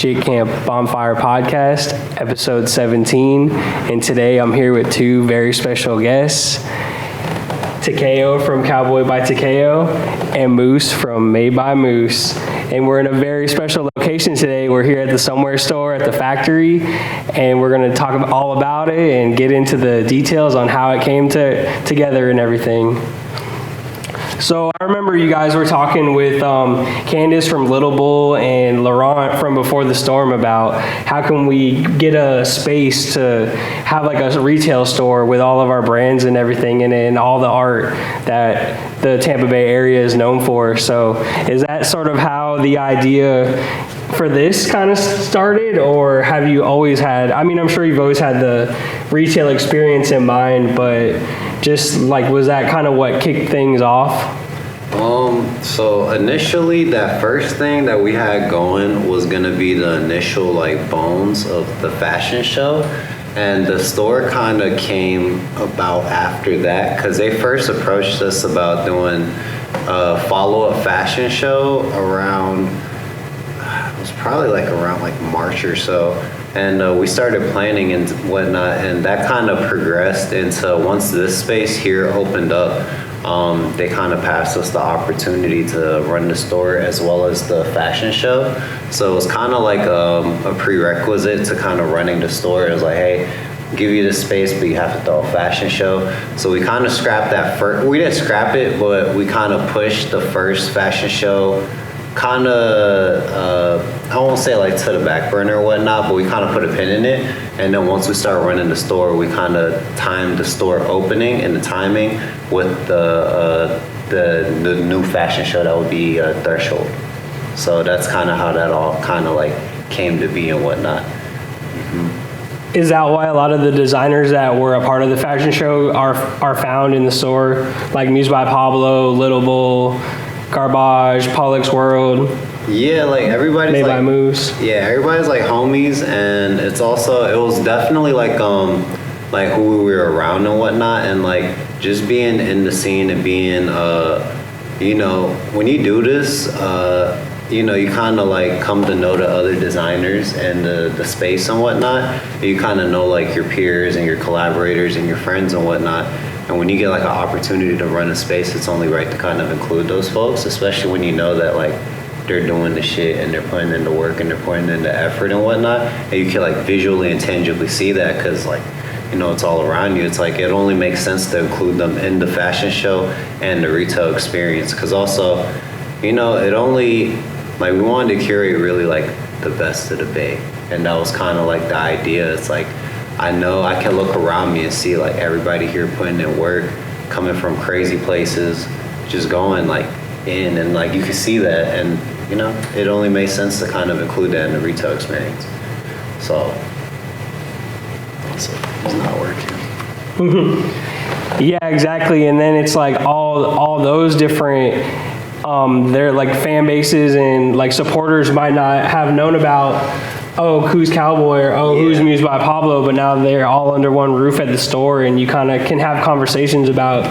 Jit Camp Bonfire Podcast, Ep.17. And today I'm here with two very special guests, Takeo from Cowboy By Takeo and Moose from Made by Moose. And we're in a very special location today. We're here at the Somewhere store at the factory, and we're going to talk all about it and get into the details on how it came together and everything. So I remember you guys were talking with Candace from Little Bull and Laurent from Before the Storm about how can we get a space to have like a retail store with all of our brands and everything and all the art that the Tampa Bay area is known for. So is that sort of how the idea for this kind of started, or have you always had, I mean, I'm sure you've always had the retail experience in mind, but just like, was that kind of what kicked things off? So initially that first thing that we had going was gonna be the initial like bones of the fashion show, and the store kind of came about after that because they first approached us about doing a follow-up fashion show around, it was probably like around like March or so. And we started planning and whatnot, and that kind of progressed into once this space here opened up, they kind of passed us the opportunity to run the store as well as the fashion show. So it was kind of like a prerequisite to kind of running the store. It was like, hey, give you this space, but you have to throw a fashion show. So we kind of scrapped that first. We didn't scrap it, but we kind of pushed the first fashion show kind of, I won't say like to the back burner or whatnot, but we kind of put a pin in it. And then once we started running the store, we kind of timed the store opening and the timing with the new fashion show that would be Threshold. So that's kind of how that all kind of like came to be and whatnot. Mm-hmm. Is that why a lot of the designers that were a part of the fashion show are found in the store, like Muse by Pablo, Little Bull, Garbage, Pollock's World? Yeah, like everybody's Made like, by Moose. Yeah, everybody's like homies, and it was definitely like who we were around and whatnot, and like just being in the scene and being when you do this, you kind of like come to know the other designers and the space and whatnot. You kind of know like your peers and your collaborators and your friends and whatnot. And when you get like an opportunity to run a space, it's only right to kind of include those folks, especially when you know that like they're doing the shit and they're putting in the work and they're putting in the effort and whatnot. And you can like visually and tangibly see that because like, it's all around you. It's like it only makes sense to include them in the fashion show and the retail experience. Because also, it only, like we wanted to curate really like the best of the Bay. And that was kind of like the idea. It's like, I know I can look around me and see like everybody here putting in work, coming from crazy places, just going like in, and like you can see that, and it only makes sense to kind of include that in the retail experience. So it's not working. Yeah, exactly. And then it's like all those different they're like fan bases and like supporters might not have known about, oh, who's Cowboy, or who's Muse by Pablo, but now they're all under one roof at the store, and you kind of can have conversations about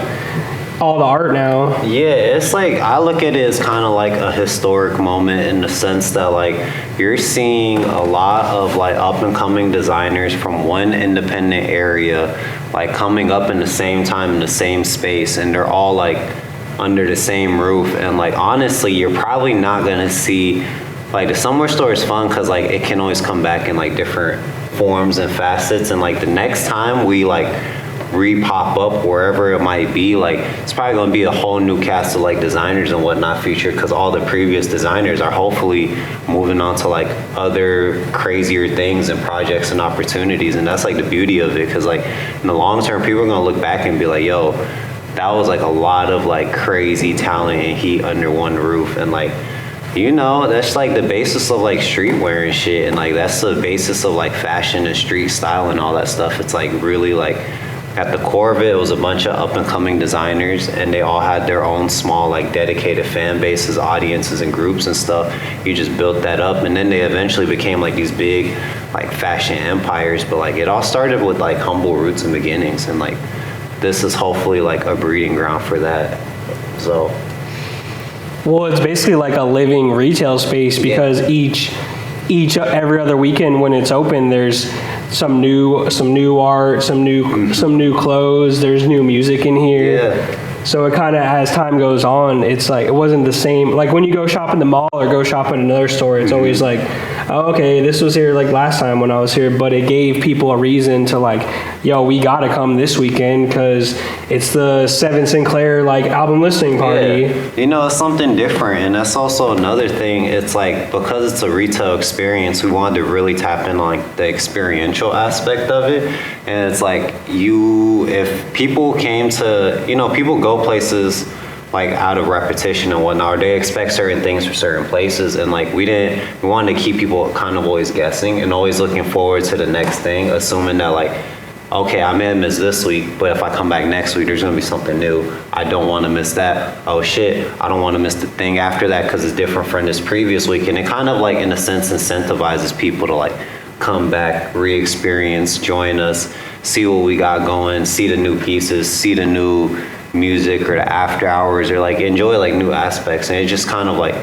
all the art now. Yeah, it's like, I look at it as kind of like a historic moment in the sense that like you're seeing a lot of like up and coming designers from one independent area like coming up in the same time in the same space, and they're all like under the same roof. And like honestly, you're probably not gonna see, like the Somewhere store is fun because like it can always come back in like different forms and facets, and like the next time we like re-pop up wherever it might be, like it's probably going to be a whole new cast of like designers and whatnot featured, because all the previous designers are hopefully moving on to like other crazier things and projects and opportunities. And that's like the beauty of it, because like in the long term, people are going to look back and be like, yo, that was like a lot of like crazy talent and heat under one roof. And like, that's like the basis of like streetwear and shit, and like that's the basis of like fashion and street style and all that stuff. It's like really like at the core of it, it was a bunch of up and coming designers, and they all had their own small like dedicated fan bases, audiences, and groups and stuff. You just built that up, and then they eventually became like these big like fashion empires. But like it all started with like humble roots and beginnings, and like this is hopefully like a breeding ground for that. So well, it's basically like a living retail space, because each every other weekend when it's open, there's some new art, some new clothes. There's new music in here. Yeah. So it kind of, as time goes on, it's like, it wasn't the same. Like when you go shop in the mall or go shop in another store, it's always like, oh, okay, this was here like last time when I was here, but it gave people a reason to like, yo, we got to come this weekend because it's the Seven Sinclair like album listening party. Yeah. You know, it's something different. And that's also another thing. It's like, because it's a retail experience, we wanted to really tap in like the experiential aspect of it. And it's like, if people came to, people go places like out of repetition and whatnot, or they expect certain things for certain places, and like we wanted to keep people kind of always guessing and always looking forward to the next thing, assuming that like, okay, I may have missed this week, but if I come back next week, there's gonna be something new. I don't want to miss that. Oh shit, I don't want to miss the thing after that because it's different from this previous week. And it kind of like, in a sense, incentivizes people to like come back, re-experience, join us, see what we got going, see the new pieces, see the new music or the after hours, or like enjoy like new aspects. And it's just kind of like,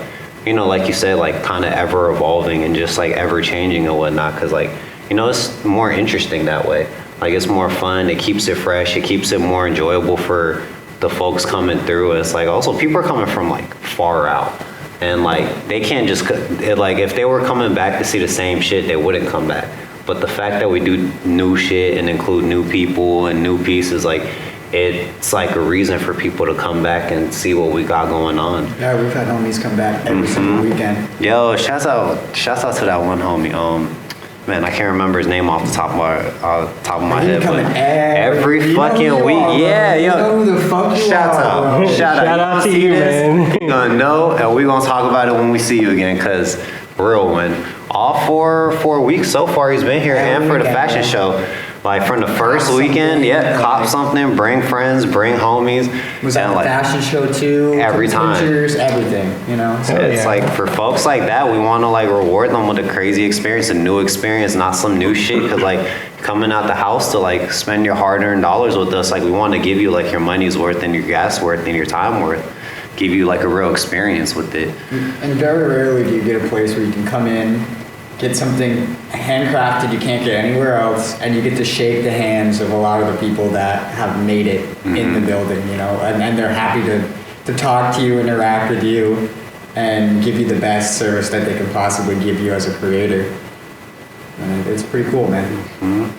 like you said, like kind of ever evolving and just like ever changing and whatnot, because like, it's more interesting that way. Like it's more fun, it keeps it fresh, it keeps it more enjoyable for the folks coming through. And it's like, also people are coming from like far out, and like they can't just, like if they were coming back to see the same shit, they wouldn't come back. But the fact that we do new shit and include new people and new pieces, like it's like a reason for people to come back and see what we got going on. Yeah, we've had homies come back every single weekend. Yo, shouts out to that one homie. Man, I can't remember his name off the top of my head. Coming every fucking week. Yeah, yo. You know who the fuck you Shout out. Shout out to you, man. You're gonna know, and we're gonna talk about it when we see you again, because real one. All four weeks so far he's been here, and for the fashion show. Like from the first weekend, cop something, bring friends, bring homies. Was at the like, fashion show too. Every time. Pictures, everything, So it's like, for folks like that, we want to like reward them with a crazy experience, a new experience, not some new shit. Because like coming out the house to like spend your hard-earned dollars with us, like we want to give you like your money's worth and your gas worth and your time worth. Give you like a real experience with it. And very rarely do you get a place where you can come in, get something handcrafted you can't get anywhere else, and you get to shake the hands of a lot of the people that have made it in the building, and they're happy to talk to you, interact with you, and give you the best service that they can possibly give you as a creator. And it's pretty cool, man.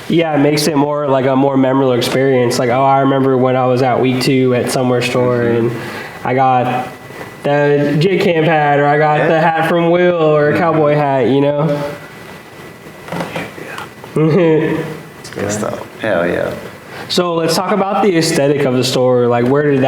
Yeah, it makes it more like a more memorable experience. Like, oh, I remember when I was at week 2 at somewhere store and I got the Jit Camp hat, or I got the hat from Will, or a cowboy hat, Good stuff. Hell yeah. So let's talk about the aesthetic of the store. Like, where did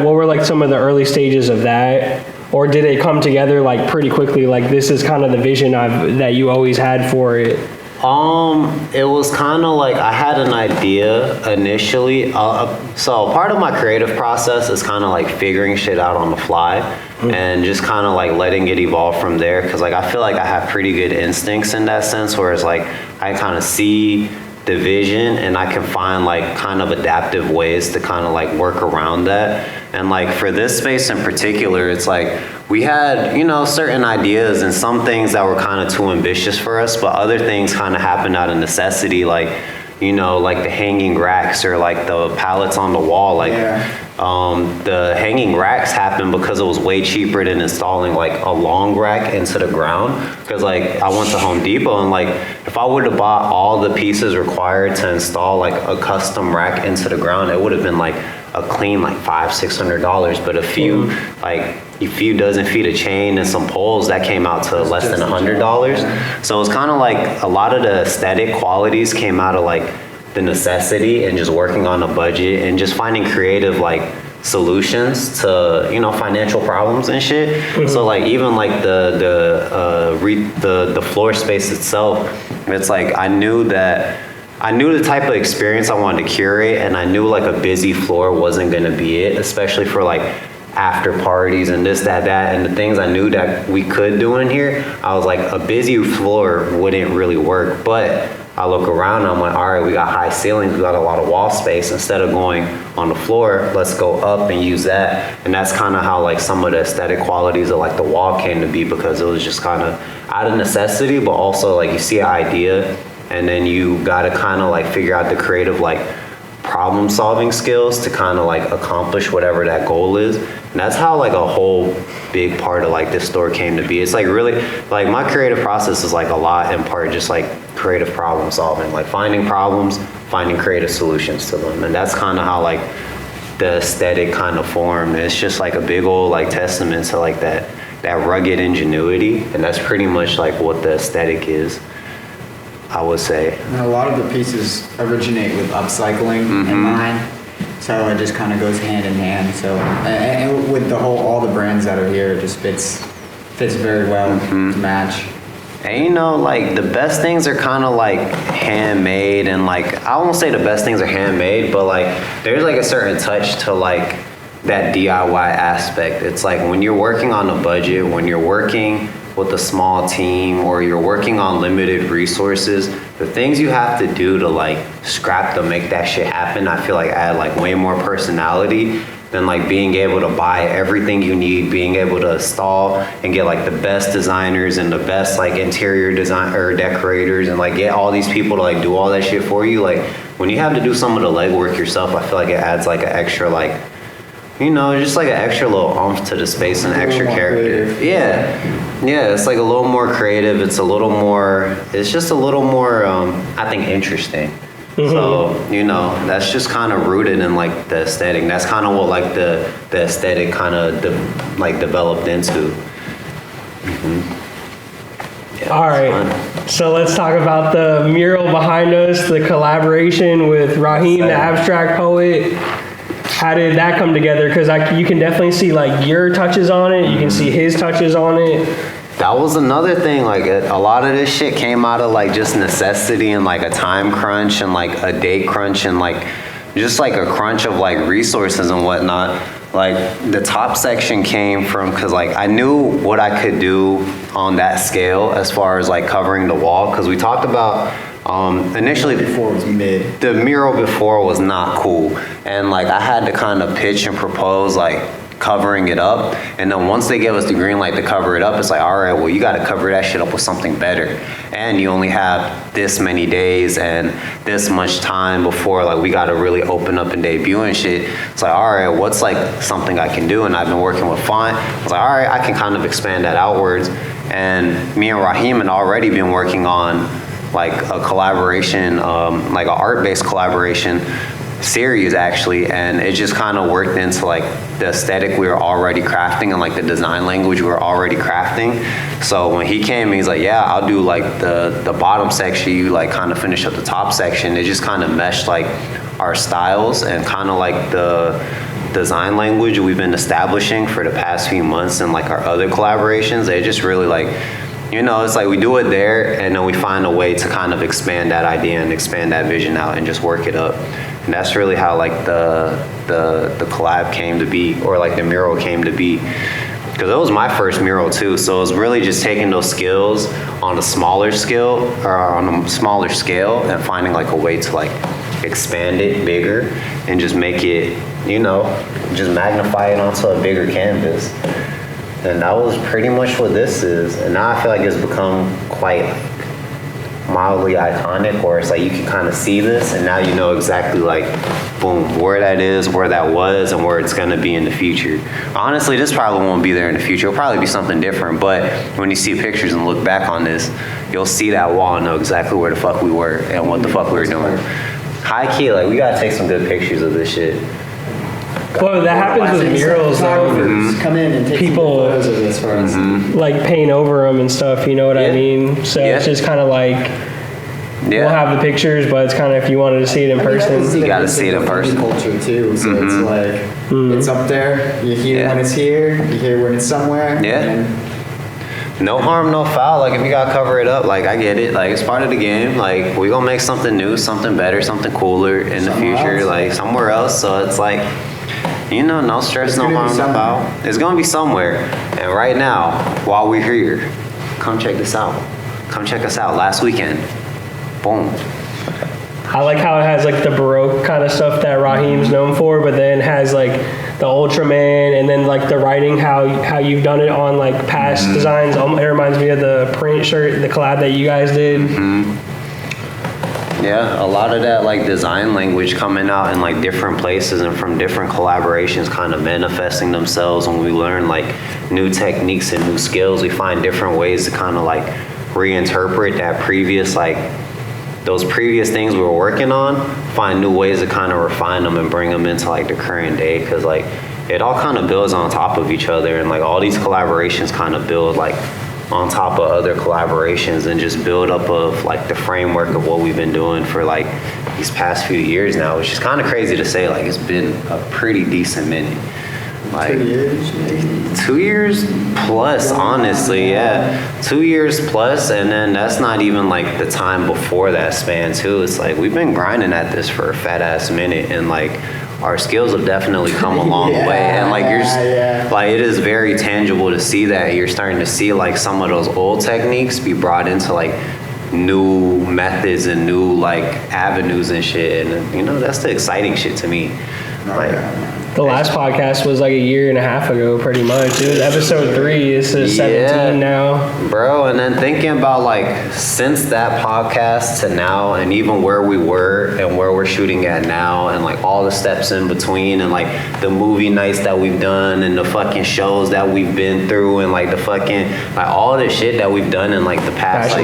what were like some of the early stages of that? Or did it come together like pretty quickly? Like, this is kind of the vision that you always had for it. It was kind of like I had an idea initially. So part of my creative process is kind of like figuring shit out on the fly and just kind of like letting it evolve from there. Cause like I feel like I have pretty good instincts in that sense, where it's like I kind of see the vision and I can find like kind of adaptive ways to kind of like work around that. And like for this space in particular, it's like we had, certain ideas and some things that were kind of too ambitious for us, but other things kind of happened out of necessity, like, like the hanging racks or like the pallets on the wall. Like the hanging racks happened because it was way cheaper than installing like a long rack into the ground. Because like I went to Home Depot and like if I would have bought all the pieces required to install like a custom rack into the ground, it would have been like a clean like $500-$600. But a few dozen feet of chain and some poles, that came out to less than $100. So it was kind of like a lot of the aesthetic qualities came out of like the necessity and just working on a budget and just finding creative like solutions to financial problems and shit. So like even like the floor space itself, it's like I knew the type of experience I wanted to curate, and I knew like a busy floor wasn't gonna be it, especially for like after parties and this, that, and the things I knew that we could do in here. I was like, a busy floor wouldn't really work, but I look around and I'm like, all right, we got high ceilings, we got a lot of wall space. Instead of going on the floor, let's go up and use that. And that's kind of how like some of the aesthetic qualities of like the wall came to be, because it was just kind of out of necessity, but also like you see an idea and then you got to kind of like figure out the creative like problem solving skills to kind of like accomplish whatever that goal is. And that's how like a whole big part of like this store came to be. It's like really like my creative process is like a lot in part just like creative problem solving, like finding problems, finding creative solutions to them. And that's kind of how like the aesthetic kind of formed. It's just like a big old like testament to like that rugged ingenuity. And that's pretty much like what the aesthetic is, I would say. And a lot of the pieces originate with upcycling in mind, so it just kind of goes hand in hand. So, and with all the brands that are here, it just fits very well to match. And you know, like the best things are kind of like handmade, and like I won't say the best things are handmade, but like there's like a certain touch to like that DIY aspect. It's like when you're working on a budget, when you're working with a small team, or you're working on limited resources, the things you have to do to like scrap to make that shit happen, I feel like add like way more personality than like being able to buy everything you need, being able to install and get like the best designers and the best like interior design or decorators and like get all these people to like do all that shit for you. Like when you have to do some of the legwork yourself, I feel like it adds like an extra like, you know, just like an extra little oomph to the space and extra character. Yeah, it's like a little more creative. It's just a little more, I think, interesting. So, you know, that's just kind of rooted in like the aesthetic. That's kind of what like the aesthetic kind of developed into. Yeah, all right, so let's talk about the mural behind us, the collaboration with Raheem, the abstract poet. How did that come together? Because you can definitely see like your touches on it. You can see his touches on it. That was another thing. Like a lot of this shit came out of like just necessity and like a time crunch and like a date crunch and like just like a crunch of like resources and whatnot. Like the top section came from, because like I knew what I could do on that scale as far as like covering the wall, because we talked about initially before it was mid. The mural before was not cool, and like I had to kind of pitch and propose like covering it up, and then once they gave us the green light to cover it up, it's like, all right, well, you got to cover that shit up with something better, and you only have this many days and this much time before like we got to really open up and debut and shit. It's like, all right, what's like something I can do? And I've been working with font. I was like, all right, I can kind of expand that outwards. And me and Raheem had already been working on like a collaboration, like an art-based collaboration series actually, and it just kind of worked into like the aesthetic we were already crafting and like the design language we were already crafting. So when he came, he's like, yeah, I'll do like the bottom section, you like kind of finish up the top section. It just kind of meshed like our styles and kind of like the design language we've been establishing for the past few months and like our other collaborations. They just really like, you know, it's like we do it there and then we find a way to kind of expand that idea and expand that vision out and just work it up. And that's really how like the collab came to be, or like the mural came to be. Because it was my first mural too, so it was really just taking those skills on a smaller scale and finding like a way to like expand it bigger and just make it, you know, just magnify it onto a bigger canvas. And that was pretty much what this is. And now I feel like it's become quite mildly iconic, where it's like you can kind of see this and now you know exactly like, boom, where that is, where that was, and where it's gonna be in the future. Honestly, this probably won't be there in the future. It'll probably be something different, but when you see pictures and look back on this, you'll see that wall and know exactly where the fuck we were and what the fuck we were doing. High key, like we gotta take some good pictures of this shit. Well, that happens with murals though. Come in and take People photos of this for us. like paint over them and stuff, you know what I mean? So it's just kind of like, we'll have the pictures, but it's kind of if you wanted to see it in person. You gotta see it in person. Culture too, so it's like, it's up there, you hear when it's here, you hear when it's somewhere. No harm, no foul. Like if you gotta cover it up, like I get it. Like it's part of the game. Like we gonna make something new, something better, something cooler in the future, like somewhere else. So it's like, you know, no stress, no harm, no foul. It's gonna be somewhere. And right now, while we're here, come check this out. Come check us out last weekend. boom. I like how it has like the Baroque kind of stuff that Raheem's known for, but then has like the Ultraman and then like the writing, how you've done it on like past designs. It reminds me of the print shirt, the collab that you guys did. Yeah, a lot of that like design language coming out in like different places and from different collaborations kind of manifesting themselves. When we learn like new techniques and new skills, we find different ways to kind of like reinterpret that previous like those previous things we were working on, find new ways to kind of refine them and bring them into like the current day, because like it all kind of builds on top of each other, and like all these collaborations kind of build like on top of other collaborations and just build up of like the framework of what we've been doing for like these past few years now, which is kind of crazy to say. Like it's been a pretty decent minute. Like 2 years, maybe. 2 years plus, honestly, yeah. 2 years plus, and then that's not even like the time before that span too. It's like we've been grinding at this for a fat ass minute, and like our skills have definitely come a long way, and like you're like it is very tangible to see that. You're starting to see like some of those old techniques be brought into like new methods and new like avenues and shit, and you know that's the exciting shit to me. Like The last podcast was like a year and a half ago, pretty much. It was episode 3. This is 17 now. Bro, and then thinking about like since that podcast to now, and even where we were and where we're shooting at now, and like all the steps in between, and like the movie nights that we've done, and the fucking shows that we've been through, and like the fucking like all the shit that we've done in like the past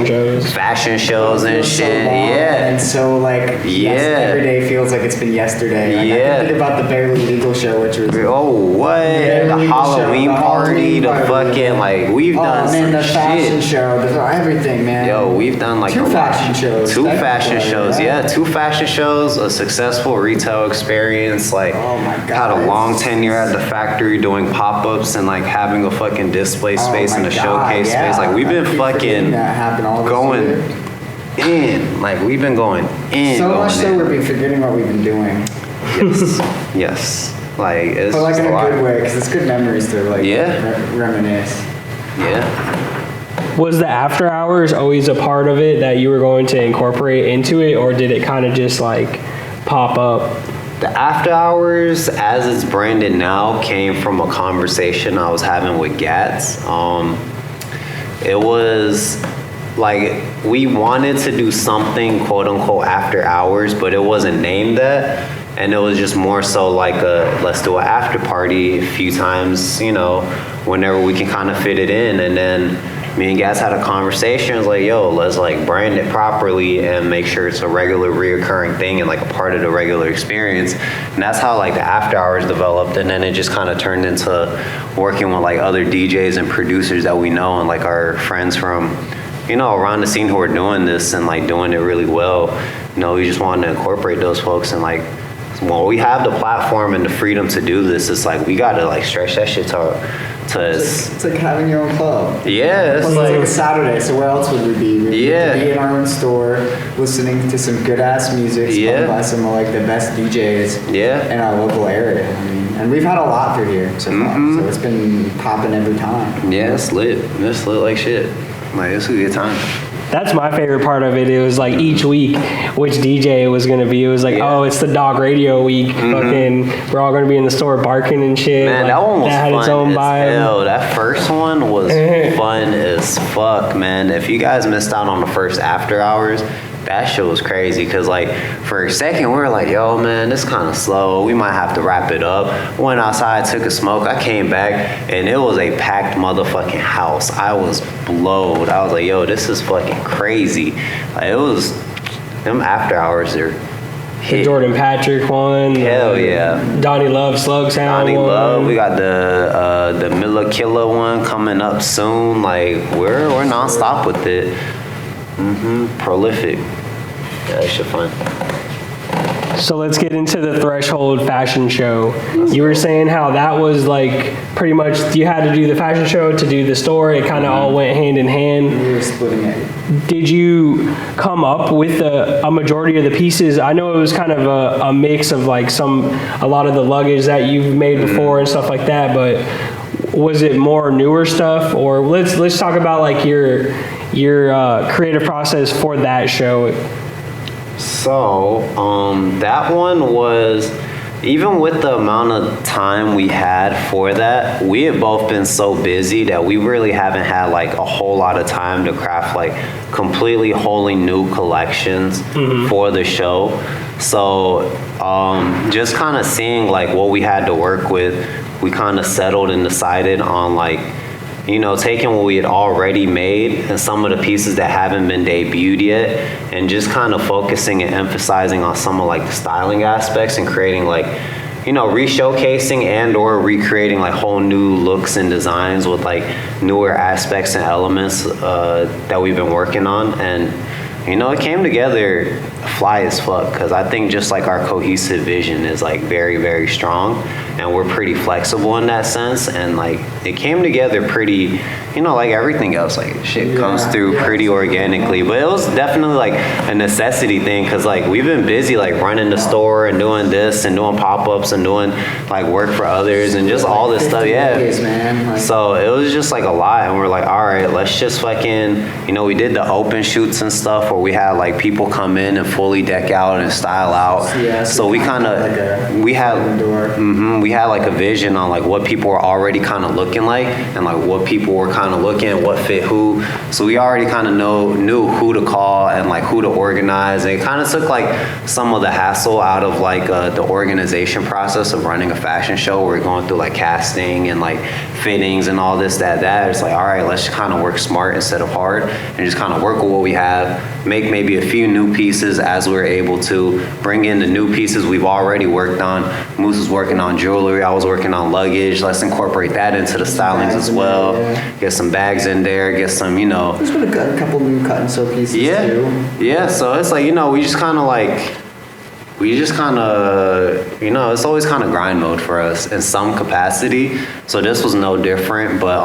fashion shows and shit. And so like every day feels like it's been yesterday. Like, I can think about the Barely Legal show, which was the Halloween party, the fucking like we've done some the shit. Fashion show, everything, man. Yo, we've done like 2 fashion shows. 2 fashion shows, 2 fashion shows, a successful retail experience. Like, oh my God, had a long tenure at the factory doing pop-ups and like having a fucking display space and a showcase space. Like we've been fucking going in. Like we've been going in. So much so we've been forgetting what we've been doing. Yes. Like it's but like in a lot. good way, because it's good memories to like reminisce. Yeah. Was the after hours always a part of it that you were going to incorporate into it, or did it kind of just like pop up? The after hours, as it's branded now, came from a conversation I was having with Gats. It was like we wanted to do something quote unquote after hours, but it wasn't named that. And it was just more so like let's do an after party a few times, you know, whenever we can kind of fit it in. And then me and Gats had a conversation. It was like, yo, let's like brand it properly and make sure it's a regular reoccurring thing and like a part of the regular experience. And that's how like the after hours developed. And then it just kind of turned into working with like other DJs and producers that we know and like our friends from, you know, around the scene who are doing this and like doing it really well. You know, we just wanted to incorporate those folks, and like when we have the platform and the freedom to do this, it's like we gotta like stretch that shit to it's like having your own club. Yeah, it's like a Saturday. So where else would we be? We'd be in our own store, listening to some good ass music, spun by some of like the best DJs in our local area. I mean, and we've had a lot through here so far, so it's been popping every time. Yeah, it's lit. It's lit like shit. Like it's a good time. That's my favorite part of it. It was like each week, which DJ it was going to be. It was like, oh, it's the dog radio week. Fucking, we're all going to be in the store barking and shit. Man, like, that one was had fun its own as vibe. hell. That first one was fun as fuck, man. If you guys missed out on the first after hours, that shit was crazy, because like for a second we were like, yo man, this kind of slow, we might have to wrap it up. Went outside, took a smoke, I came back and it was a packed motherfucking house. I was blowed. I was like, yo, this is fucking crazy. Like, it was, them after hours are hit. The Jordan Patrick one. Hell yeah. Donnie Love Slug Sound Donnie one. Love, we got the Miller Killer one coming up soon. Like we're nonstop with it. Prolific. Yeah, that shit fun. So let's get into the Threshold fashion show. You were saying how that was like pretty much you had to do the fashion show to do the store. It kind of all went hand in hand. We were splitting it. Did you come up with a majority of the pieces? I know it was kind of a mix of like a lot of the luggage that you've made before and stuff like that, but was it more newer stuff? Or let's talk about like your creative process for that show. So, that one was, even with the amount of time we had for that, we had both been so busy that we really haven't had like a whole lot of time to craft like completely wholly new collections for the show. So, just kind of seeing like what we had to work with, we kind of settled and decided on like, you know, taking what we had already made and some of the pieces that haven't been debuted yet, and just kind of focusing and emphasizing on some of like the styling aspects and creating like, you know, re-showcasing and or recreating like whole new looks and designs with like newer aspects and elements that we've been working on. And, you know, it came together fly as fuck, because I think just like our cohesive vision is like very, very strong, and we're pretty flexible in that sense. And like it came together pretty, you know, like everything else, like shit comes through pretty organically. But it was definitely like a necessity thing, because like we've been busy like running the store and doing this and doing pop-ups and doing like work for others and just all this stuff. So it was just like a lot, and we're like, all right, let's just fucking, you know, we did the open shoots and stuff where we had like people come in and fully deck out and style out. So we kind of, we had like a vision on like what people were already kind of looking like, and like what people were kind of looking, what fit who. So we already kind of knew who to call and like who to organize. And it kind of took like some of the hassle out of like the organization process of running a fashion show, where we're going through like casting and like fittings and all this, that. It's like, all right, let's kind of work smart instead of hard, and just kind of work with what we have, make maybe a few new pieces as we're able to, bring in the new pieces we've already worked on. Moose was working on jewelry, I was working on luggage. Let's incorporate that into the stylings as well. Get some bags in there, get some, you know. There's been a couple new cut and sew pieces too. Yeah, so it's like, you know, we just kind of, you know, it's always kind of grind mode for us in some capacity. So this was no different, but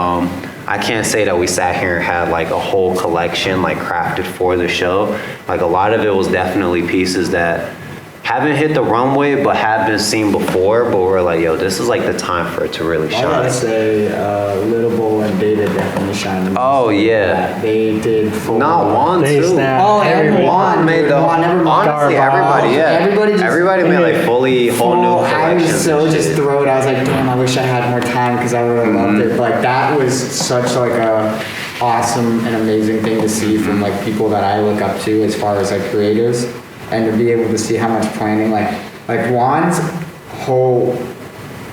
I can't say that we sat here and had like a whole collection like crafted for the show. Like a lot of it was definitely pieces that haven't hit the runway but have been seen before, but we're like, yo, this is like the time for it to really shine. I gotta say, Little Bull and Data definitely shined. Oh yeah, they did full. Not Juan too. Oh, and Juan made the. Honestly, everybody made like fully whole new collections. I was so just thrilled. I was like, damn, I wish I had more time, because I would have loved it. Like that was such like a awesome and amazing thing to see from like people that I look up to as far as like creators. And to be able to see how much planning, like Juan's whole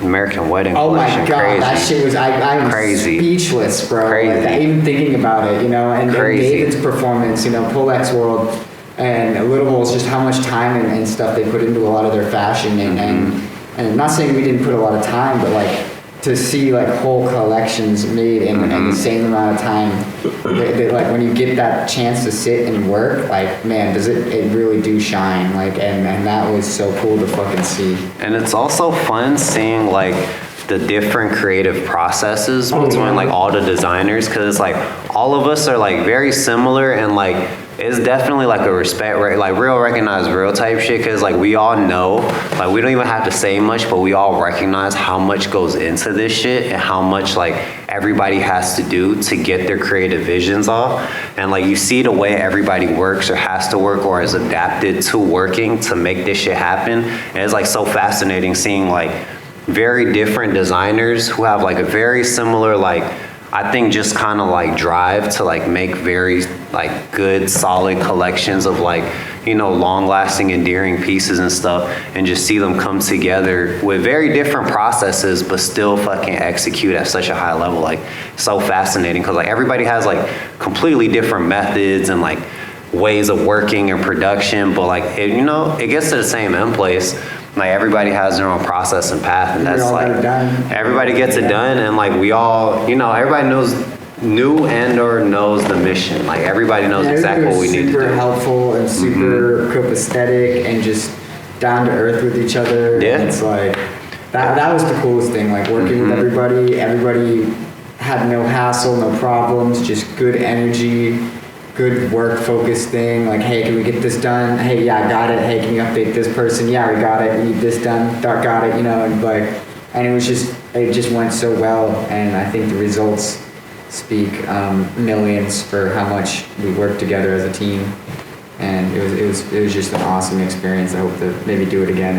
American Wedding collection. Oh my god, crazy. that shit was, I'm crazy. Speechless, bro. Crazy. Like, even thinking about it, you know, and David's performance, you know, Polex World and Little Bulls, just how much time and stuff they put into a lot of their fashion, and I'm not saying we didn't put a lot of time, but like to see like whole collections made in the same amount of time, like when you get that chance to sit and work, like man, does it really do shine, like, and that was so cool to fucking see. And it's also fun seeing like the different creative processes between like all the designers, because it's like all of us are like very similar, and like it's definitely like a respect, right? Like real recognize real type shit, because like we all know, like we don't even have to say much, but we all recognize how much goes into this shit and how much like everybody has to do to get their creative visions off. And like you see the way everybody works or has to work or is adapted to working to make this shit happen. And it's like so fascinating seeing like very different designers who have like a very similar, like I think just kind of like drive to like make very like good solid collections of like, you know, long lasting endearing pieces and stuff, and just see them come together with very different processes but still fucking execute at such a high level. Like so fascinating, because like everybody has like completely different methods and like ways of working and production, but like it, you know, it gets to the same end place. Like everybody has their own process and path, and that's like everybody gets it done, and like we all, you know, everybody knew and or knows the mission. Like everybody knows exactly what we need to do. Super helpful and super copacetic and just down to earth with each other. Yeah, and it's like that was the coolest thing. Like working with everybody had no hassle, no problems, just good energy. Good work focused thing, like, hey, can we get this done? Hey, yeah, I got it. Hey, can you update this person? Yeah, we got it. We need this done. Got it, you know, and like, and it just went so well, and I think the results speak millions for how much we work together as a team. and it was just an awesome experience. I hope to maybe do it again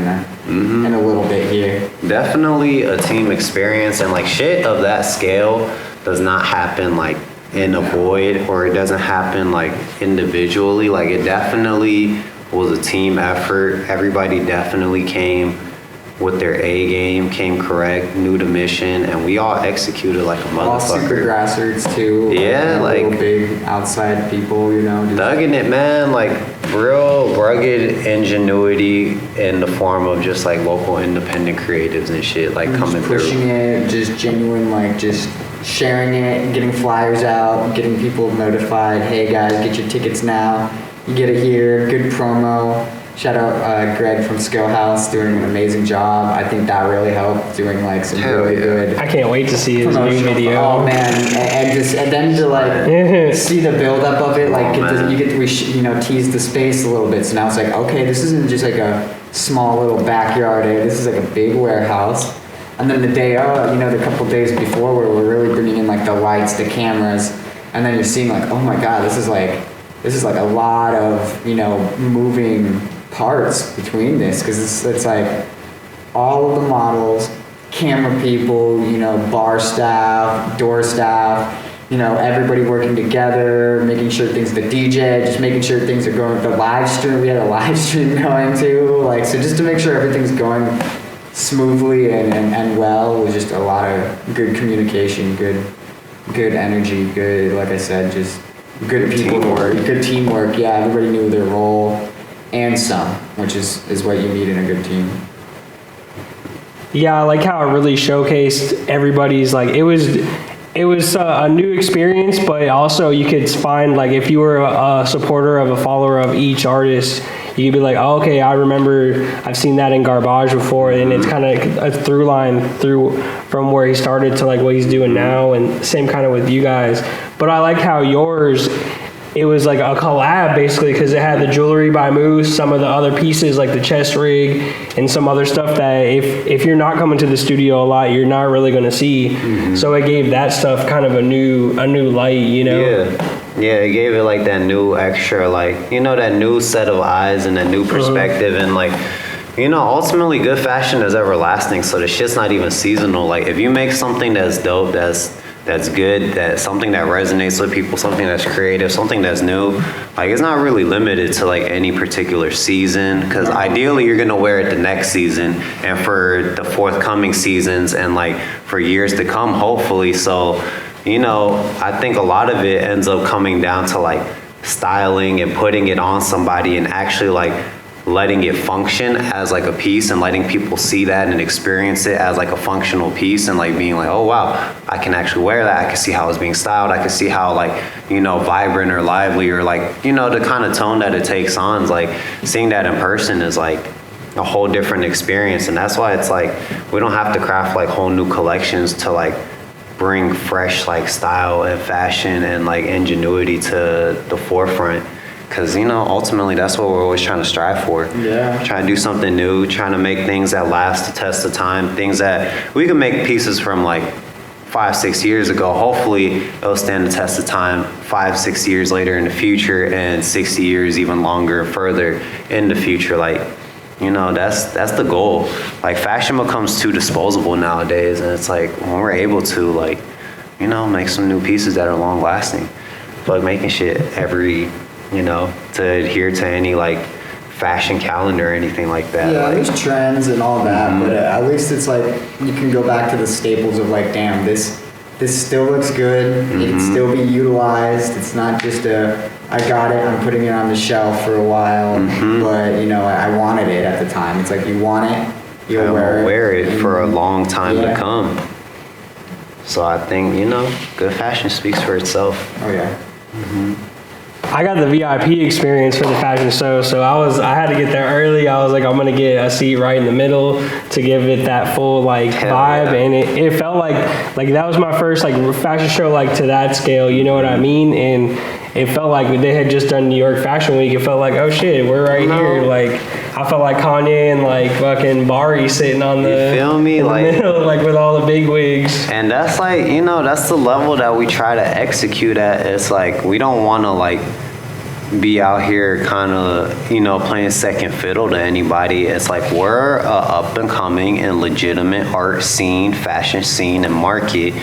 in a little bit here. Definitely a team experience, and like shit of that scale does not happen like in a void, or it doesn't happen like individually. Like it definitely was a team effort. Everybody definitely came with their A game, came correct, knew the mission, and we all executed like a motherfucker. All super grassroots too. Yeah, like big outside people, you know. Just thugging it, man. Like real rugged ingenuity in the form of just like local independent creatives and shit, like coming through. Pushing it, just genuine, like just sharing it, getting flyers out, getting people notified. Hey guys, get your tickets now. You get it here. Good promo. Shout out Greg from Skill House, doing an amazing job. I think that really helped, doing like some really good. I can't wait to see his new video. Oh man, and then to like see the buildup of it, like tease the space a little bit. So now it's like, okay, this isn't just like a small little backyard area. This is like a big warehouse. And then the day of, the couple days before, where we're really bringing in like the lights, the cameras, and then you're seeing like, oh my god, this is like a lot of moving parts between this, because it's like all of the models, camera people, bar staff, door staff, everybody working together, making sure the DJ, just making sure things are going. The live stream, we had a live stream going too, like, so just to make sure everything's going smoothly and well, was just a lot of good communication, good energy, good, like I said, just good teamwork. Good teamwork. Yeah, everybody knew their role and some, which is what you need in a good team. Yeah, I like how it really showcased everybody's, like, it was a new experience, but also you could find, like, if you were a supporter of a follower of each artist, you could be like, oh, okay, I remember I've seen that in Garbage before, and it's kind of a through line from where he started to like what he's doing now, and same kind of with you guys. But I like how yours, it was like a collab basically, because it had the jewelry by Moose, some of the other pieces like the chest rig and some other stuff that if you're not coming to the studio a lot, you're not really going to see. Mm-hmm. So it gave that stuff kind of a new light, Yeah, it gave it like that new extra, like, that new set of eyes and that new perspective. And like, ultimately good fashion is everlasting. So the shit's not even seasonal. Like if you make something that's dope, that's good, that's something that resonates with people, something that's creative, something that's new, like it's not really limited to like any particular season, because ideally you're gonna wear it the next season and for the forthcoming seasons and like for years to come, hopefully. So I think a lot of it ends up coming down to like styling and putting it on somebody and actually like letting it function as like a piece and letting people see that and experience it as like a functional piece, and like being like, oh wow, I can actually wear that. I can see how it's being styled. I can see how like, vibrant or lively or like, the kind of tone that it takes on. Like seeing that in person is like a whole different experience. And that's why it's like, we don't have to craft like whole new collections to like bring fresh like style and fashion and like ingenuity to the forefront. Because, ultimately that's what we're always trying to strive for. Yeah. Trying to do something new, trying to make things that last the test of time, things that we can make pieces from like 5-6 years ago. Hopefully it'll stand the test of time 5-6 years later in the future, and 60 years even longer further in the future. Like, that's the goal. Like fashion becomes too disposable nowadays, and it's like when we're able to like, make some new pieces that are long lasting. But making shit every to adhere to any like fashion calendar or anything like that. Yeah, like, there's trends and all that, but at least it's like you can go back to the staples of like, damn, this still looks good. It can still be utilized. It's not just I got it, I'm putting it on the shelf for a while, but I wanted it at the time. It's like you want it, you'll wear it for a long time to come. So I think good fashion speaks for itself. Oh yeah. I got the VIP experience for the fashion show, so I had to get there early. I was like, I'm gonna get a seat right in the middle to give it that full like vibe, and it felt like that was my first like fashion show like to that scale, you know what I mean? And it felt like they had just done New York Fashion Week. It felt like, oh shit, we're right here. Like I felt like Kanye and like fucking Barry sitting on the, you feel me? in like, the middle, like with all the big wigs. And that's like, that's the level that we try to execute at. It's like we don't want to like be out here kind of, you know, playing second fiddle to anybody. It's like we're a up and coming and legitimate art scene, fashion scene, and market.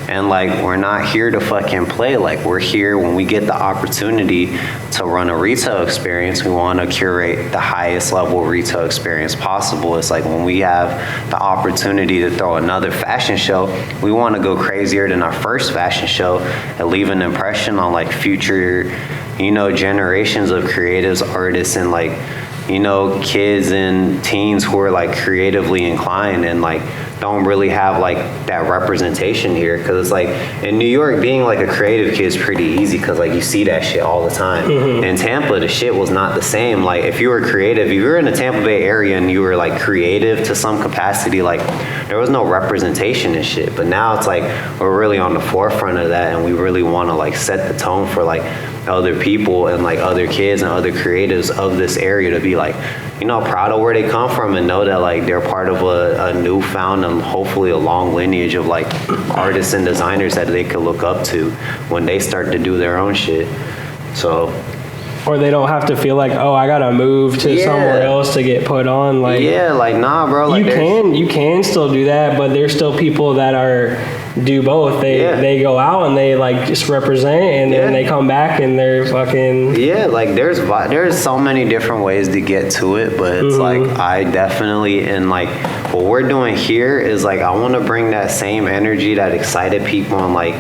And like, we're not here to fucking play. Like, we're here when we get the opportunity to run a retail experience. We want to curate the highest level retail experience possible. It's like when we have the opportunity to throw another fashion show, we want to go crazier than our first fashion show and leave an impression on like future, you know, generations of creatives, artists, and like, you know, kids and teens who are like creatively inclined and like don't really have like that representation here. Because it's like in New York, being like a creative kid is pretty easy because like you see that shit all the time. In Tampa, the shit was not the same. Like if you were creative, if you were in the Tampa Bay area and you were like creative to some capacity, like there was no representation and shit. But now it's like we're really on the forefront of that, and we really want to like set the tone for like other people and like other kids and other creatives of this area to be like, you know, proud of where they come from and know that like they're part of a newfound and hopefully a long lineage of like artists and designers that they could look up to when they start to do their own shit. So, or they don't have to feel like, oh, I gotta move to somewhere else to get put on. Like, yeah, like nah, bro. Like you can still do that, but there's still people that do both. They go out and they like just represent, and then they come back and they're fucking like there's so many different ways to get to it, but it's like I definitely, and like what we're doing here is like I want to bring that same energy that excited people in like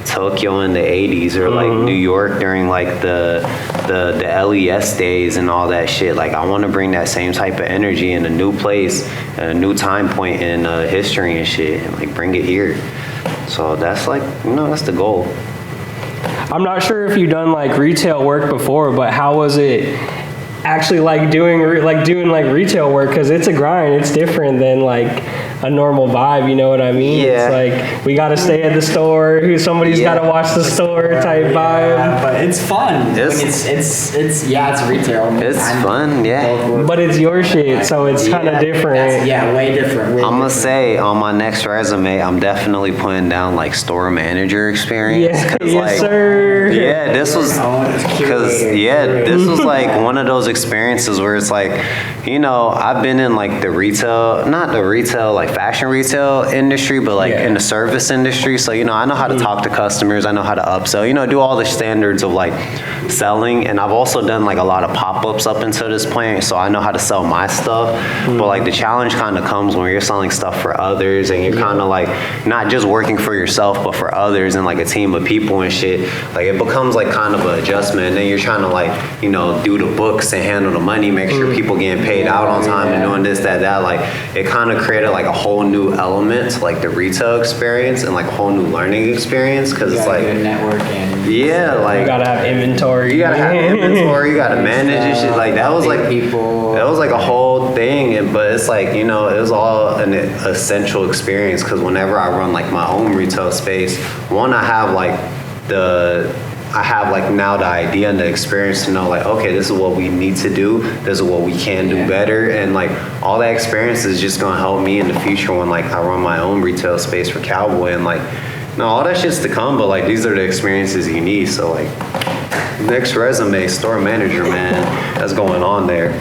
Tokyo in the 80s or like New York during like the LES days and all that shit. Like I want to bring that same type of energy in a new place, a new time point in history and shit, and like bring it here. So that's like, you know, that's the goal. I'm not sure if you've done like retail work before, but how was it actually like doing retail work? Because it's a grind. It's different than like a normal vibe, you know what I mean? Yeah. It's like we got to stay at the store, somebody's got to watch the store type vibe. But it's fun. It's retail. It's fun, yeah. But it's your shit, so it's kind of different. Way different. I'm gonna say on my next resume, I'm definitely putting down like store manager experience. Yeah, yes, like, sir. Yeah, this was this was like one of those experiences where it's like, you know, I've been in like the retail, not the retail like fashion retail industry, but like in the service industry. So, you know, I know how to talk to customers. I know how to upsell, you know, do all the standards of like selling. And I've also done like a lot of pop-ups up until this point. So I know how to sell my stuff. But like the challenge kind of comes when you're selling stuff for others and you're kind of like not just working for yourself, but for others and like a team of people and shit. Like it becomes like kind of an adjustment. And then you're trying to like, you know, do the books and handle the money, make sure people getting paid out on time and doing this, that. Like it kind of created like a whole new element to like the retail experience and like a whole new learning experience, because it's like networking. Like you gotta have inventory. You gotta manage and shit. Like that was like people. That was like a whole thing, but it's like, you know, it was all an essential experience, because whenever I run like my own retail space, one, I have now the idea and the experience to know like, okay, this is what we need to do, this is what we can do better, and like all that experience is just gonna help me in the future when like I run my own retail space for Cowboy, and like, no, all that shit's to come, but like these are the experiences you need. So like next resume, store manager, man, that's going on there.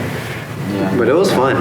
But it was fun.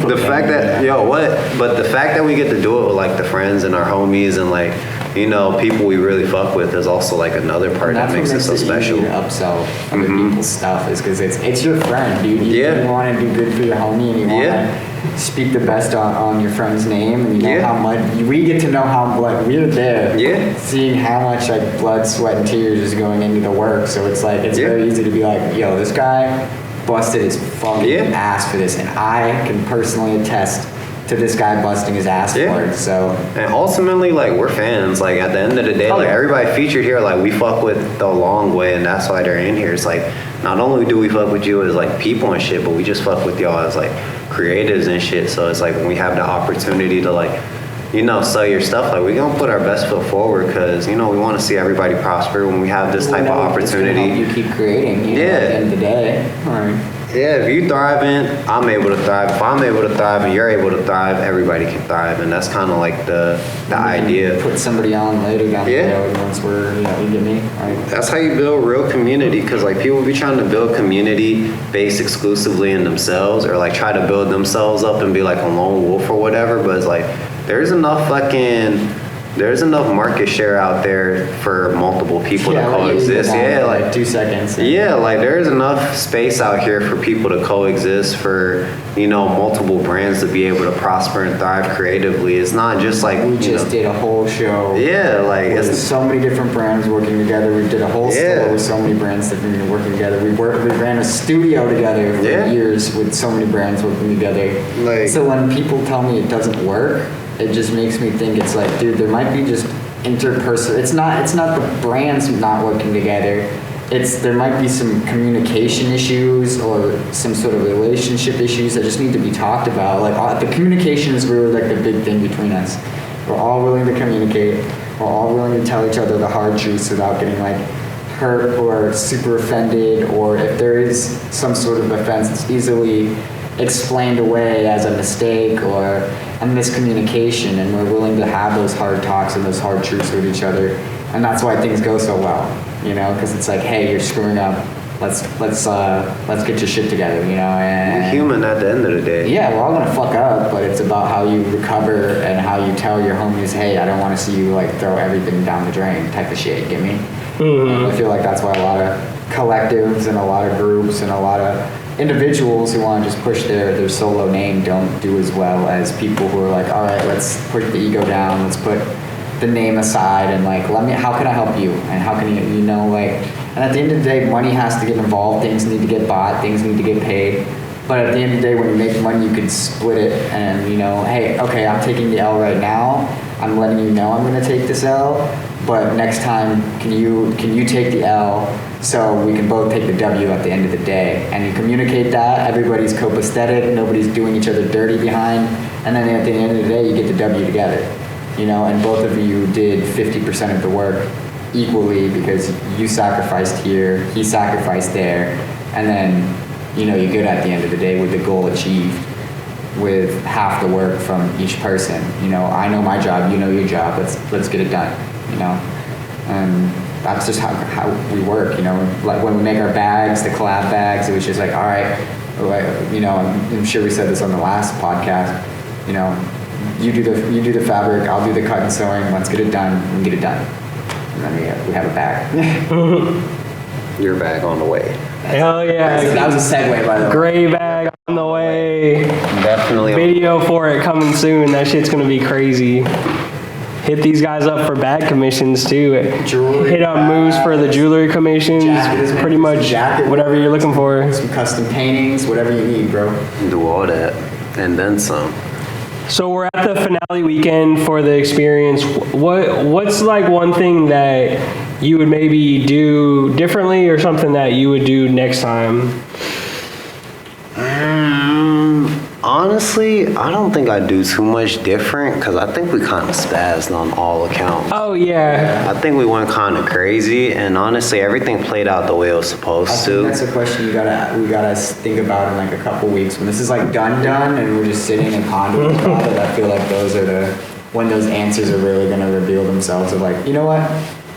The fact that we get to do it with like the friends and our homies and like, you know, people we really fuck with is also like another part that makes it so special. Easy to upsell other people's stuff is because it's your friend, dude. You want to do good for your homie, and you want to speak the best on your friend's name, and you know how much we get to know how we're there, seeing how much like blood, sweat, and tears is going into the work. So it's like it's very easy to be like, yo, this guy busted his fucking ass for this, and I can personally attest to this guy busting his ass for it. So, and ultimately, like, we're fans. Like at the end of the day, like everybody featured here, like we fuck with the long way, and that's why they're in here. It's like not only do we fuck with you as like people and shit, but we just fuck with y'all as like creatives and shit. So it's like when we have the opportunity to like, you know, sell your stuff, like we gonna put our best foot forward, because you know we want to see everybody prosper when we have this type of opportunity. You keep creating, you know, at the end of the day. Yeah, if you thriving, I'm able to thrive. If I'm able to thrive and you're able to thrive, everybody can thrive. And that's kind of like the idea. Put somebody on later down the road once we're, you get me? Right? That's how you build real community, because like people be trying to build community based exclusively in themselves, or like try to build themselves up and be like a lone wolf or whatever. But it's like there's enough market share out there for multiple people to coexist. Yeah, like 2 seconds. Yeah, like there's enough space out here for people to coexist, for multiple brands to be able to prosper and thrive creatively. It's not just like we just did a whole show. Yeah, like it's so many different brands working together. We did a whole store with so many brands that have been working together. We ran a studio together for years with so many brands working together. So when people tell me it doesn't work, it just makes me think it's like, dude, there might be just interpersonal. It's not the brands not working together. There might be some communication issues or some sort of relationship issues that just need to be talked about. Like the communication is really like the big thing between us. We're all willing to communicate. We're all willing to tell each other the hard truths without getting like hurt or super offended, or if there is some sort of offense, it's easily explained away as a mistake or a miscommunication, and we're willing to have those hard talks and those hard truths with each other, and that's why things go so well, because it's like, hey, you're screwing up, let's get your shit together, and we're human at the end of the day. Yeah, we're all gonna fuck up, but it's about how you recover and how you tell your homies, hey, I don't want to see you like throw everything down the drain type of shit, get me? Mm-hmm. I feel like that's why a lot of collectives and a lot of groups and a lot of individuals who want to just push their solo name don't do as well as people who are like, all right, let's put the ego down, let's put the name aside, and like, how can I help you, and how can you and at the end of the day, money has to get involved, things need to get bought, things need to get paid, but at the end of the day, when you make money, you can split it, and hey, okay, I'm taking the L right now, I'm letting you know I'm going to take this L, but next time, can you take the L so we can both take the W at the end of the day? And you communicate that, everybody's copacetic, nobody's doing each other dirty behind, and then at the end of the day, you get the W together, and both of you did 50% of the work equally because you sacrificed here, he sacrificed there, and then, you're good at the end of the day with the goal achieved with half the work from each person. I know my job, you know your job, let's get it done, and that's just how we work, like when we make our bags, the collab bags, it was just like, all right, I'm sure we said this on the last podcast, you do the fabric, I'll do the cut and sewing, let's get it done, and get it done, and then we have a bag. Your bag on the way. Hell yeah. That was a segue, by the way. Gray bag on the way. Definitely. Video for it coming soon. That shit's going to be crazy. Hit these guys up for bag commissions too. Jewelry, hit up Moose for the jewelry commissions. Pretty much whatever you're looking for. Some custom paintings, whatever you need, bro. Do all that and then some. So we're at the finale weekend for the experience. What's like one thing that you would maybe do differently, or something that you would do next time? Honestly, I don't think I do too much different, because I think we kind of spazzed on all accounts. Oh, yeah. I think we went kind of crazy, and honestly, everything played out the way it was supposed to. That's a question we gotta think about in like a couple weeks. When this is like done, and we're just sitting and pondering about it, I feel like those are when those answers are really gonna reveal themselves of like, you know what?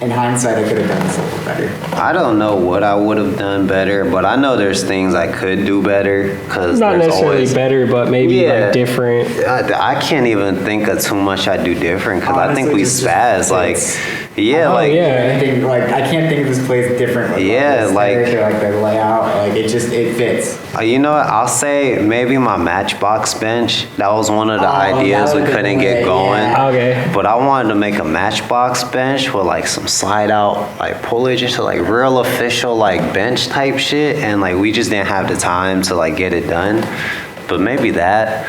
In hindsight, I could have done this a little better. I don't know what I would have done better, but I know there's things I could do better. Cause not necessarily better, but maybe like different. I can't even think of too much I do different, because I think we spaz. Like, yeah, I can't think of this place different. Like, the layout, like it fits. You know what? I'll say maybe my Matchbox bench. That was one of the ideas we couldn't get going. Yeah. Okay. But I wanted to make a Matchbox bench with like some slide out like pullage into like real official like bench type shit, and like we just didn't have the time to like get it done. But maybe that.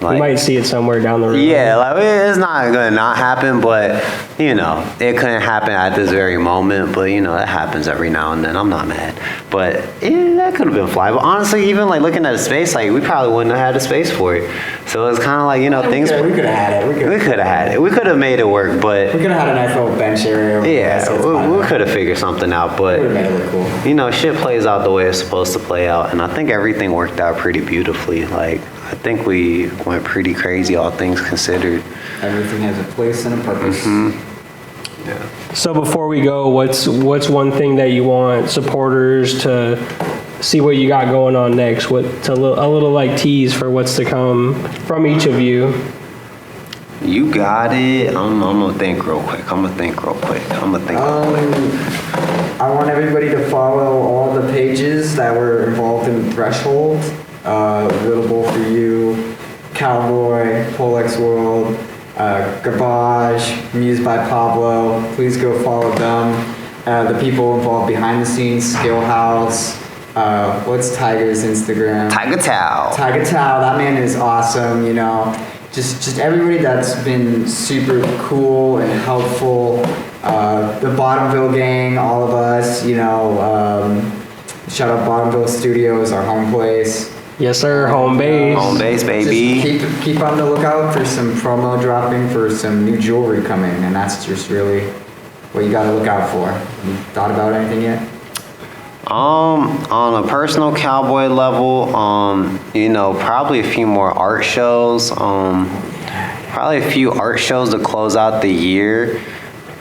Like, you might see it somewhere down the road. yeah, like it's not gonna not happen, but you know, it couldn't happen at this very moment. But you know, that happens every now and then. I'm not mad, but yeah, that could have been fly. But honestly, even like looking at the space, like we probably wouldn't have had the space for it. So it's kind of like, you know, things. We could have had it. We could have had it. We could have made it work, but we could have had a nice little bench area. yeah, we could have figured something out. But would have made it look cool. you know, shit plays out the way it's supposed to play out, and I think everything worked out pretty beautifully. Like, I think we went pretty crazy, all things considered. Everything has a place and a purpose. Yeah. So before we go, what's one thing that you want supporters to see what you got going on next? A little like tease for what's to come from each of you. You got it. I'm gonna think real quick. I want everybody to follow all the pages that were involved in Threshold. Little Bowl for You, Cowboy, Polex World, Garbage, Mused by Pablo. Please go follow them. The people involved behind the scenes, Skill House. What's Tiger's Instagram? Tiger Towel. Tiger Towel. That man is awesome. You know, just everybody that's been super cool and helpful. The Bottomville gang, all of us. You know, shout out Bottomville Studios, our home place. Yes, sir. Home base. Home base, baby. Just keep on the lookout for some promo dropping for some new jewelry coming, and that's just really what you got to look out for. You thought about anything yet? On a personal cowboy level, you know, probably a few more art shows. Probably a few art shows to close out the year.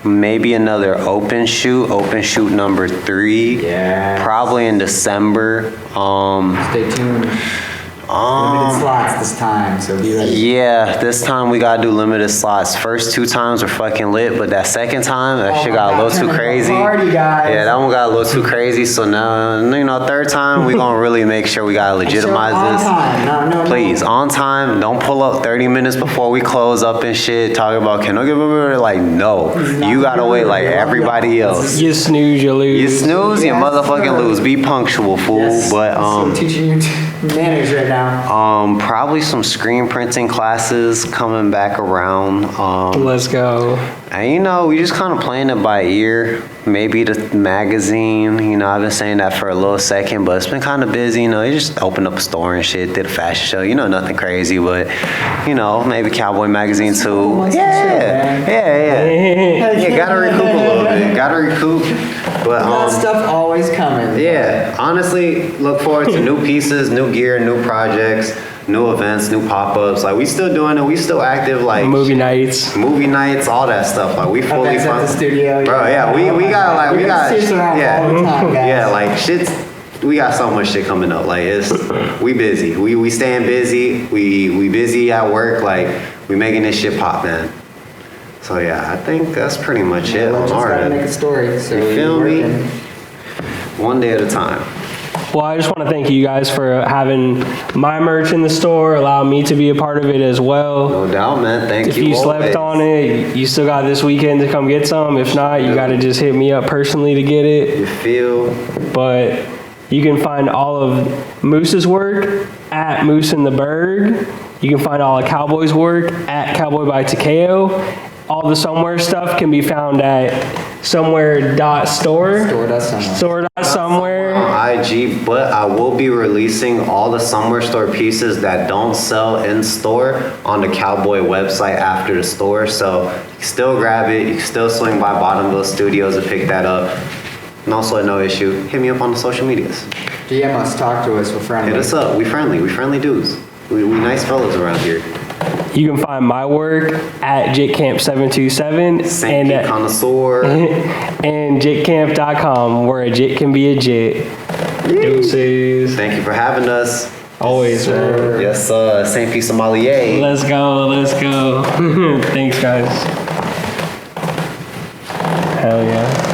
Maybe another open shoot number 3. Yeah. Probably in December. Stay tuned. Limited slots this time, so be ready. Yeah, this time we gotta do limited slots. First 2 times were fucking lit, but that second time, that shit got a little too crazy. Party, guys. Yeah, that one got a little too crazy. So now, you know, third time we gonna really make sure we gotta legitimize this. On time. Please, on time. Don't pull up 30 minutes before we close up and shit. Talk about can I give a like no. You gotta wait like everybody else. You snooze, you lose. You snooze, you motherfucking lose. Be punctual, fool. Yes. But So teaching you manners right now. probably some screen printing classes coming back around. Let's go. And you know, we just kind of playing it by ear. Maybe the magazine, you know, I've been saying that for a little second, but it's been kind of busy. You know, you just opened up a store and shit, did a fashion show. You know, nothing crazy, but you know, maybe Cowboy magazine too. Yeah, gotta recoup a little bit. Gotta recoup. But that stuff always coming. yeah, honestly, look forward to new pieces, new gear, new projects, new events, new pop-ups. Like, we still doing it. We still active. Like Movie nights, all that stuff. Like, we fully Events at the studio. bro. Yeah, we got like we got all the time, guys. yeah, like shit's. We got so much shit coming up. Like, it's we busy. We staying busy. We busy at work. Like, we making this shit pop, man. So yeah, I think that's pretty much it on our gotta end. make a story. So You feel me? One day at a time. Well, I just want to thank you guys for having my merch in the store, allowing me to be a part of it as well. No doubt, man. Thank If you. you slept on it, you still got this weekend to come get some. If not, you got to just hit me up personally to get it. You feel? But you can find all of Moose's work at Moose in the Berg. You can find all of Cowboy's work at Cowboy by Takeo. All the Somewhere stuff can be found at somewhere.store. Store.somewhere. On IG, but I will be releasing all the Somewhere Store pieces that don't sell in store on the Cowboy website after the store. So you can still grab it. You can still swing by Bottomville Studios and pick that up. And also, no issue, hit me up on the social medias. DM us, talk to us, we're friendly. Hit us up. We friendly dudes. We nice fellas around here. You can find my work at Jit Camp 727 St.Pete Connoisseur. and jitcamp.com, where a jit can be a jit. Deuces. Thank you for having us. Always, sir. Yes, St.Pete Sommelier. Let's go. Thanks, guys. Hell yeah.